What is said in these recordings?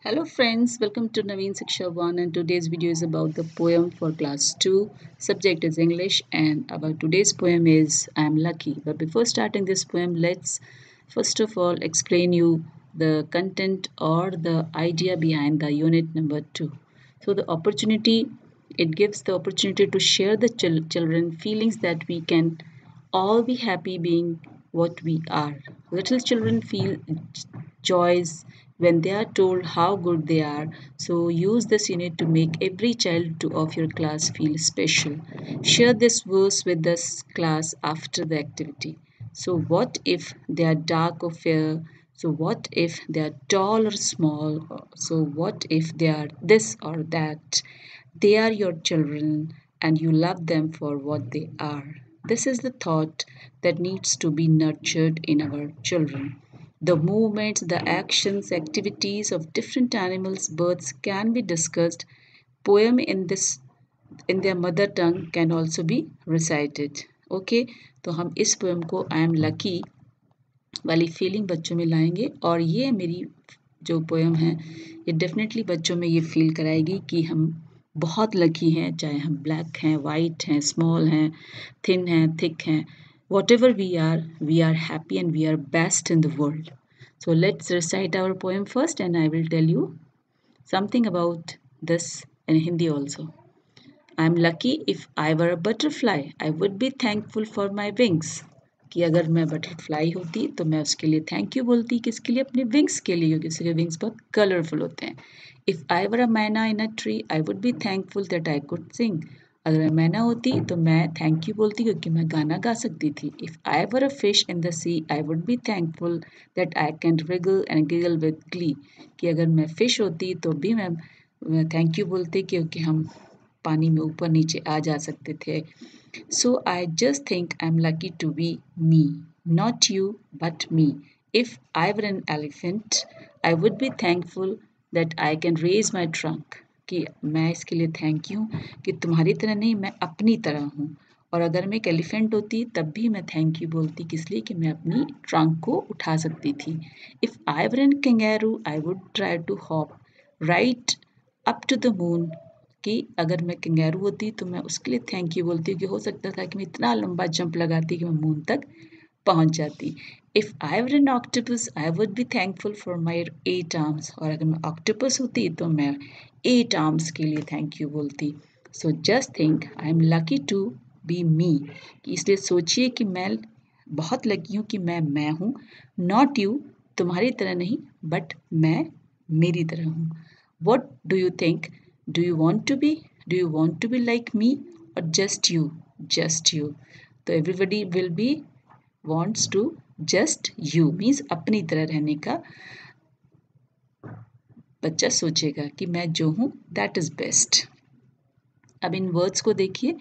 Hello friends, welcome to Naveen Siksha 1 and today's video is about the poem for class 2. Subject is English and about today's poem is I am lucky. But before starting this poem, let's first of all explain you the content or the idea behind the unit number 2. So the opportunity, it gives the opportunity to share the children feelings that we can all be happy being what we are. Little children feel joys when they are told how good they are. So use this unit to make every child of your class feel special. Share this verse with this class after the activity. So what if they are dark or fair? So what if they are tall or small? So what if they are this or that? They are your children and you love them for what they are. This is the thought that needs to be nurtured in our children. The movements, the actions, activities of different animals, birds can be discussed. Poem in their mother tongue can also be recited. Okay, तो हम इस poem को आई am lucky वाली feeling बच्चों में लाएंगे और ये मेरी जो पोएम है ये डेफिनेटली बच्चों में ये फील कराएगी कि हम बहुत लकी हैं, चाहे हम ब्लैक हैं, वाइट हैं, स्मॉल हैं, थिन हैं, थिक हैं, whatever we are happy and we are best in the world. So let's recite our poem first and I will tell you something about this in Hindi also. I'm lucky if I were a butterfly. I would be thankful for my wings. कि अगर मैं butterfly होती तो मैं उसके लिए thank you बोलती किसके लिए अपने विंग्स के लिए क्योंकि उसके विंग्स बहुत कलरफुल होते हैं if I were a myna in a tree I would be thankful that I could sing अगर मैं मैना होती तो मैं थैंक यू बोलती क्योंकि मैं गाना गा सकती थी if I were a fish in the sea I would be thankful that I can wriggle and giggle with glee कि अगर मैं फ़िश होती तो भी मैं थैंक यू बोलती क्योंकि हम पानी में ऊपर नीचे आ जा सकते थे So I just think I'm lucky to be me. Not you, but me. If I were an elephant, I would be thankful that I can raise my trunk. कि मैं इसके लिए थैंक यू कि तुम्हारी तरह नहीं मैं अपनी तरह हूँ और अगर मैं एक एलिफेंट होती तब भी मैं थैंक यू बोलती किस लिए कि मैं अपनी ट्रंक को उठा सकती थी if I were an kangaroo I would try to hop right up to the moon कि अगर मैं कंगारू होती तो मैं उसके लिए थैंक यू बोलती कि हो सकता था कि मैं इतना लंबा जंप लगाती कि मैं मून तक पहुंच जाती if I were N octopus I would be thankful for my 8 arms और अगर मैं ऑक्टोपस होती तो मैं 8 आर्म्स के लिए थैंक यू बोलती so just think I am lucky to be me कि इसलिए सोचिए कि मैं बहुत लकी हूँ कि मैं हूँ नॉट यू तुम्हारी तरह नहीं बट मैं मेरी तरह हूँ what do you think Do you want to be? Do you want to be like me or just you? Just you. तो everybody will be wants to just you means अपनी तरह रहने का बच्चा सोचेगा कि मैं जो हूँ that is best. अब इन वर्ड्स को देखिए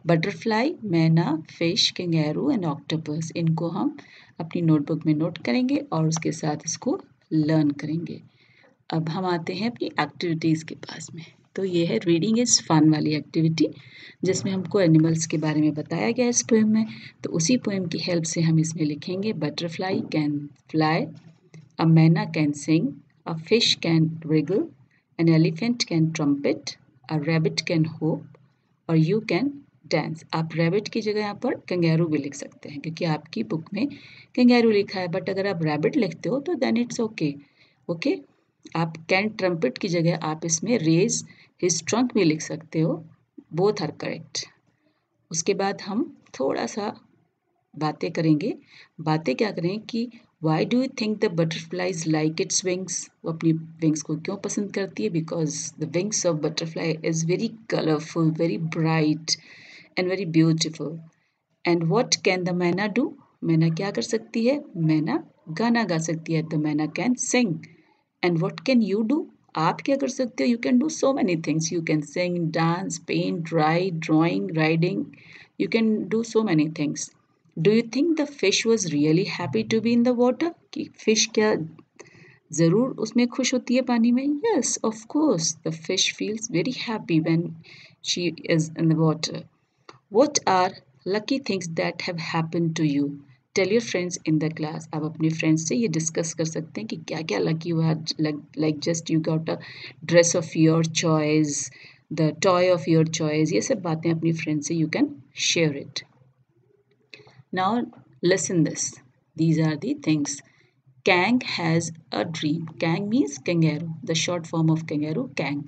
बटरफ्लाई मैना फिश कैंगैरू एंड ऑक्टोपस इनको हम अपनी नोटबुक में नोट करेंगे और उसके साथ इसको लर्न करेंगे अब हम आते हैं अपनी एक्टिविटीज़ के पास में तो ये है रीडिंग इज़ फन वाली एक्टिविटी जिसमें हमको एनिमल्स के बारे में बताया गया इस पोएम में तो उसी पोएम की हेल्प से हम इसमें लिखेंगे बटरफ्लाई कैन फ्लाई अ मैना can Singh a fish can Regal an elephant can trumpet a rabbit can hope और यू कैन डांस आप रैबिट की जगह यहाँ पर कंगारू भी लिख सकते हैं क्योंकि आपकी बुक में कंगारू लिखा है बट अगर आप रैबिट लिखते हो तो देन इट्स ओके ओके आप कैन ट्रम्पेट की जगह आप इसमें रेज हिज ट्रंक भी लिख सकते हो बोथ आर करेक्ट उसके बाद हम थोड़ा सा बातें करेंगे बातें क्या करें कि why do you think the butterflies like its wings वो अपनी विंग्स को क्यों पसंद करती है because the wings of butterfly is very colourful very bright and very beautiful and what can the मैना डू मैना क्या कर सकती है मैना गाना गा सकती है the myna can sing and what can you do आप क्या कर सकते हो you can do so many things you can sing dance paint write drawing riding you can do so many things do you think the fish was really happy to be in the water कि fish क्या ज़रूर उसमें खुश होती है पानी में yes of course the fish feels very happy when she is in the water What are lucky things that have happened to you? Tell your friends in the class. आप अपने फ्रेंड्स से ये डिस्कस कर सकते हैं कि क्या क्या लकी हुआ, like just you got a dress of your choice, the toy of your choice, ये सब बातें अपनी फ्रेंड से you can share it. Now listen this, these are the things. Kang has a dream. Kang means kangaroo, the short form of kangaroo, Kang.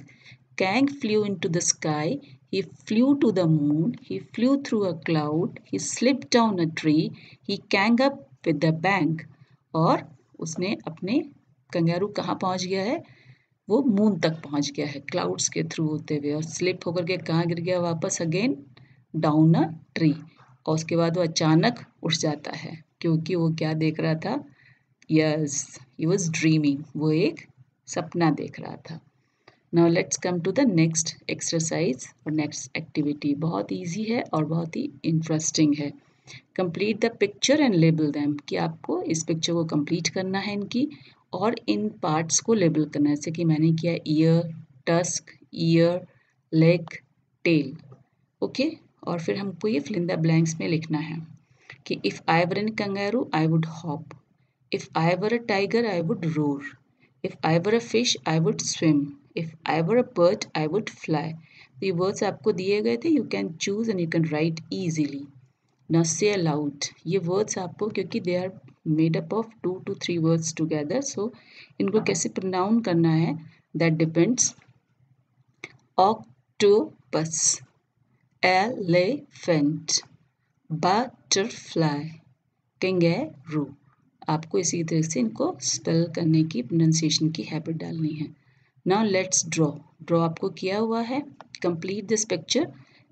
Kang flew into the sky. He flew to the moon. He flew through a cloud. He slipped down a tree. He kang up with a bang. और उसने अपने kangaroo कहाँ पहुँच गया है? वो moon तक पहुँच गया है क्लाउड्स के थ्रू होते हुए, और स्लिप होकर के कहाँ गिर गया? वापस अगेन डाउन अ ट्री। और उसके बाद वो अचानक उठ जाता है, क्योंकि वो क्या देख रहा था? यस, ही वॉज ड्रीमिंग, वो एक सपना देख रहा था। Now let's come to the next exercise और नेक्स्ट एक्टिविटी। बहुत ईजी है और बहुत ही इंटरेस्टिंग है। Complete the picture and label them, कि आपको इस पिक्चर को कंप्लीट करना है इनकी, और इन पार्ट्स को लेबल करना है, जैसे कि मैंने किया ear, tusk, ear, leg, tail. Okay, और फिर हमको ये फिल इन द ब्लैंक्स में लिखना है कि if I were N kangaroo I would hop, if I were a tiger I would roar, if I were a fish I would swim, if I were a bird I would fly। तो ये words आपको दिए गए थे, you can choose and you can write easily। Now say aloud, ये words आपको, क्योंकि they are made up of 2 to 3 words together, so इनको कैसे प्रोनाउन करना है that depends. Octopus, elephant, butterfly, kangaroo। आपको इसी तरह से इनको स्पेल करने की, प्रोनाउंसिएशन की हैबिट डालनी है। Now let's draw. ड्रॉ आपको किया हुआ है। Complete this picture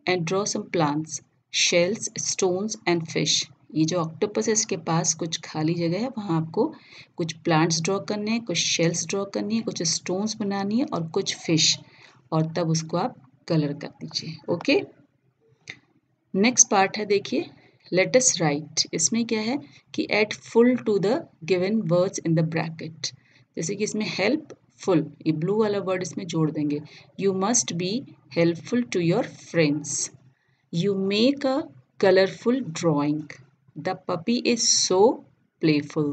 and draw some plants, shells, stones and fish. ये जो ऑक्टोपस है इसके पास कुछ खाली जगह है, वहाँ आपको कुछ प्लांट्स ड्रॉ करने हैं, कुछ शेल्स ड्रॉ करनी है, कुछ स्टोन्स बनानी है और कुछ फिश, और तब उसको आप कलर कर दीजिए। ओके, नेक्स्ट पार्ट है, देखिए लेट अस राइट। इसमें क्या है कि add ful to the given words in the bracket. जैसे कि इसमें हेल्प फुल, ये ब्लू वाला वर्ड इसमें जोड़ देंगे। You must be helpful to your friends, you make a colourful drawing, the puppy is so playful,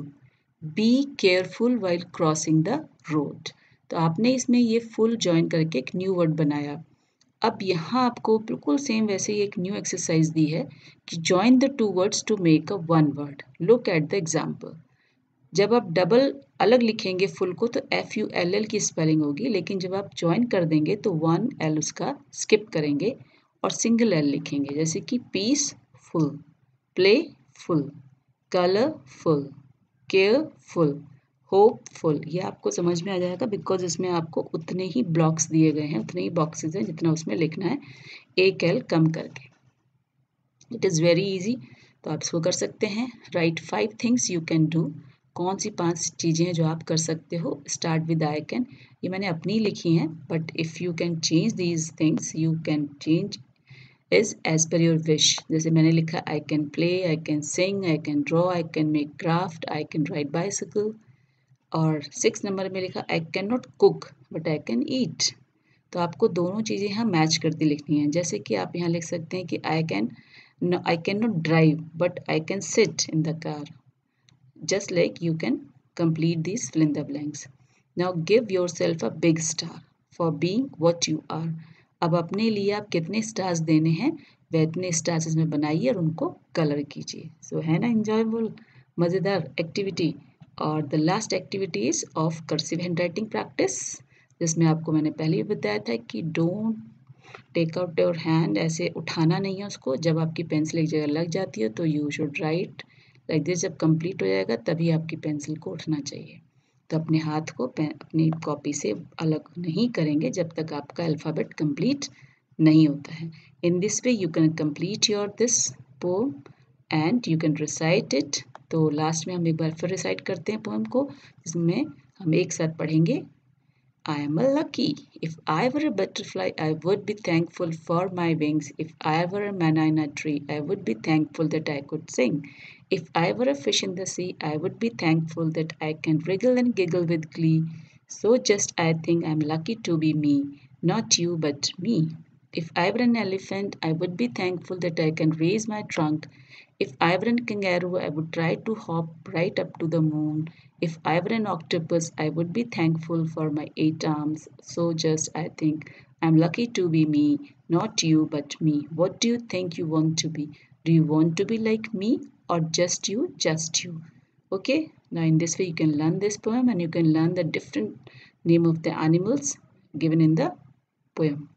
be careful while crossing the road. तो आपने इसमें ये फुल ज्वाइन करके एक न्यू वर्ड बनाया। अब यहाँ आपको बिल्कुल सेम वैसे ही एक न्यू एक्सरसाइज दी है कि join the two words to make a one word. Look at the example. जब आप डबल अलग लिखेंगे फुल को तो FULL की स्पेलिंग होगी, लेकिन जब आप ज्वाइन कर देंगे तो 1 L उसका स्किप करेंगे और सिंगल L लिखेंगे, जैसे कि peaceful, playful, colourful, careful, hopeful. ये आपको समझ में आ जाएगा बिकॉज इसमें आपको उतने ही ब्लॉक्स दिए गए हैं, उतने ही बॉक्सेस हैं जितना उसमें लिखना है, एक L कम करके। इट इज़ वेरी इजी, तो आप इसको कर सकते हैं। Right 5 things you can do. कौन सी 5 चीज़ें हैं जो आप कर सकते हो? Start with I can. ये मैंने अपनी लिखी हैं, but if you can change these things you can change is as per your wish. जैसे मैंने लिखा I can play, I can sing, I can draw, I can make craft, I can ride bicycle. और 6 number में लिखा I cannot cook but I can eat. तो आपको दोनों चीज़ें यहाँ मैच करती लिखनी है। जैसे कि आप यहाँ लिख सकते हैं कि I cannot drive but I can sit in the car. Just like you can complete this fill in the blanks. Now give yourself a big star for being what you are. अब अपने लिए आप कितने stars देने हैं वह इतने stars इसमें बनाइए और उनको कलर कीजिए। सो है ना इंजॉयबल, मज़ेदार एक्टिविटी। और the last activity is of cursive handwriting practice, जिसमें आपको मैंने पहले भी बताया था कि don't take out your hand, ऐसे उठाना नहीं है उसको। जब आपकी पेंसिल एक जगह लग जाती है तो you should write like this. जब कंप्लीट हो जाएगा तभी आपकी पेंसिल को उठना चाहिए। तो अपने हाथ को अपनी कॉपी से अलग नहीं करेंगे जब तक आपका अल्फ़ाबेट कंप्लीट नहीं होता है। In this way you can complete your this pome and you can recite it. तो लास्ट में हम एक बार फिर रिसाइट करते हैं पोएम को, जिसमें हम एक साथ पढ़ेंगे। I am a lucky. If I were a butterfly, I would be thankful for my wings. If I were a manna in a tree, I would be thankful that I could sing. If I were a fish in the sea, I would be thankful that I can wriggle and giggle with glee. So just I think I'm lucky to be me, not you but me. If I were an elephant, I would be thankful that I can raise my trunk If I were a kangaroo, I would try to hop right up to the moon. If I were an octopus, I would be thankful for my 8 arms. So just I think I'm lucky to be me, not you, but me. What do you think you want to be? Do you want to be like me or just you, just you? Okay, now in this way you can learn this poem and you can learn the different name of the animals given in the poem.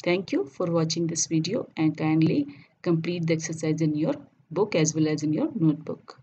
Thank you for watching this video and kindly complete the exercise in your book as well as in your notebook.